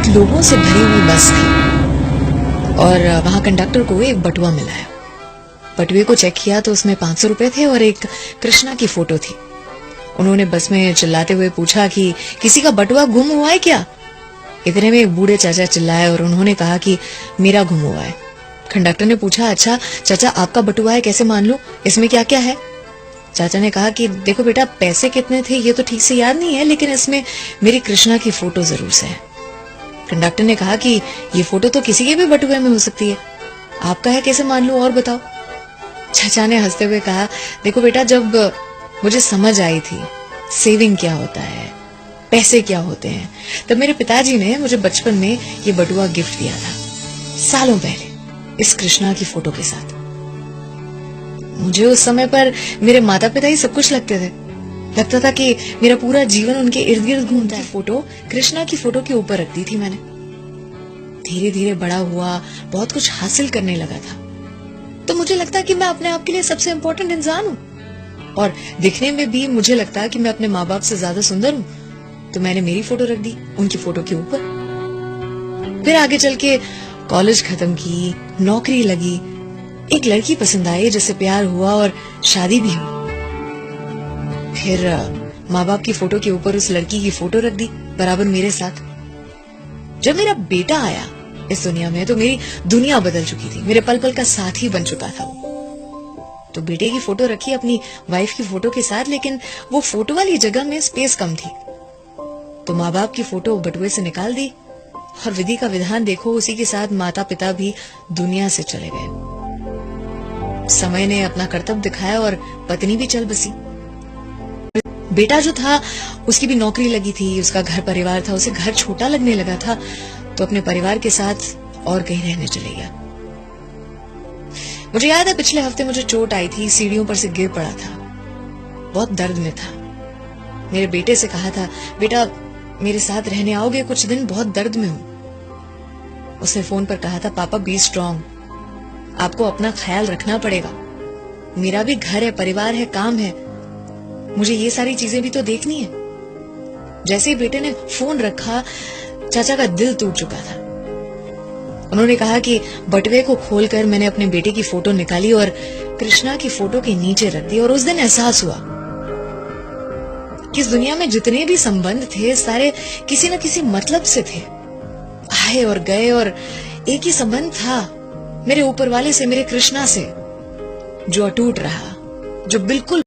लोगों से भरी हुई बस थी और वहां कंडक्टर को एक बटुआ मिला है। बटुए को चेक किया तो उसमें 500 रुपए थे और एक कृष्णा की फोटो थी। उन्होंने बस में चिल्लाते हुए पूछा कि किसी का बटुआ गुम हुआ है क्या? इतने में एक बूढ़े चाचा चिल्लाए और उन्होंने कहा कि मेरा गुम हुआ है। कंडक्टर ने पूछा, अच्छा चाचा आपका बटुआ है, कैसे मान लूं, इसमें क्या क्या है? चाचा ने कहा कि देखो बेटा, पैसे कितने थे ये तो ठीक से याद नहीं है, लेकिन इसमें मेरी कृष्णा की फोटो जरूर से है। कंडक्टर ने कहा कि ये फोटो तो किसी के भी बटुए में हो सकती है, आपका है कैसे मान लूं और बताओ? चाचा ने हंसते हुए कहा, देखो बेटा, जब मुझे समझ आई थी सेविंग क्या होता है, पैसे क्या होते हैं, तब मेरे पिताजी ने मुझे बचपन में ये बटुआ गिफ्ट दिया था, सालों पहले, इस कृष्णा की फोटो के साथ। मुझे उस समय पर मेरे माता पिता ही सब कुछ लगते थे। लगता था कि मेरा पूरा जीवन उनके इर्द गिर्द घूमता है। फोटो कृष्णा की फोटो के ऊपर रख दी थी मैंने। धीरे धीरे बड़ा हुआ, बहुत कुछ हासिल करने लगा था, तो मुझे लगता कि मैं अपने आप के लिए सबसे इम्पोर्टेंट इंसान हूँ और दिखने में भी मुझे लगता कि मैं अपने माँ बाप से ज्यादा सुंदर हूँ, तो मैंने मेरी फोटो रख दी उनकी फोटो के ऊपर। फिर आगे चल के कॉलेज खत्म की, नौकरी लगी, एक लड़की पसंद आई जिससे प्यार हुआ और शादी भी हुई। फिर माँ बाप की फोटो के ऊपर उस लड़की की फोटो रख दी बराबर मेरे साथ। जब मेरा बेटा आया इस दुनिया में तो मेरी दुनिया बदल चुकी थी, मेरे पल पल का साथी बन चुका था। तो बेटे की फोटो रखी अपनी वाइफ की फोटो के साथ, लेकिन वो फोटो वाली जगह में स्पेस कम थी, तो माँ बाप की फोटो बटुए से निकाल दी और विधि का विधान देखो, उसी के साथ माता पिता भी दुनिया से चले गए। समय ने अपना कर्तव्य दिखाया और पत्नी भी चल बसी। बेटा जो था उसकी भी नौकरी लगी थी, उसका घर परिवार था, उसे घर छोटा लगने लगा था, तो अपने परिवार के साथ और कहीं रहने चले गया। मुझे याद है पिछले हफ्ते मुझे चोट आई थी, सीढ़ियों पर से गिर पड़ा था, बहुत दर्द में था। मेरे बेटे से कहा था, बेटा मेरे साथ रहने आओगे कुछ दिन, बहुत दर्द में हूं। उसने फोन पर कहा था, पापा बी स्ट्रांग, आपको अपना ख्याल रखना पड़ेगा, मेरा भी घर है, परिवार है, काम है, मुझे ये सारी चीजें भी तो देखनी है। जैसे ही बेटे ने फोन रखा, चाचा का दिल टूट चुका था। उन्होंने कहा कि बटुए को खोलकर मैंने अपने बेटे की फोटो निकाली और कृष्णा की फोटो के नीचे रख दी, और उस दिन एहसास हुआ कि इस दुनिया में जितने भी संबंध थे सारे किसी न किसी मतलब से थे, आए और गए, और एक ही संबंध था मेरे ऊपर वाले से, मेरे कृष्णा से, जो अटूट रहा, जो बिल्कुल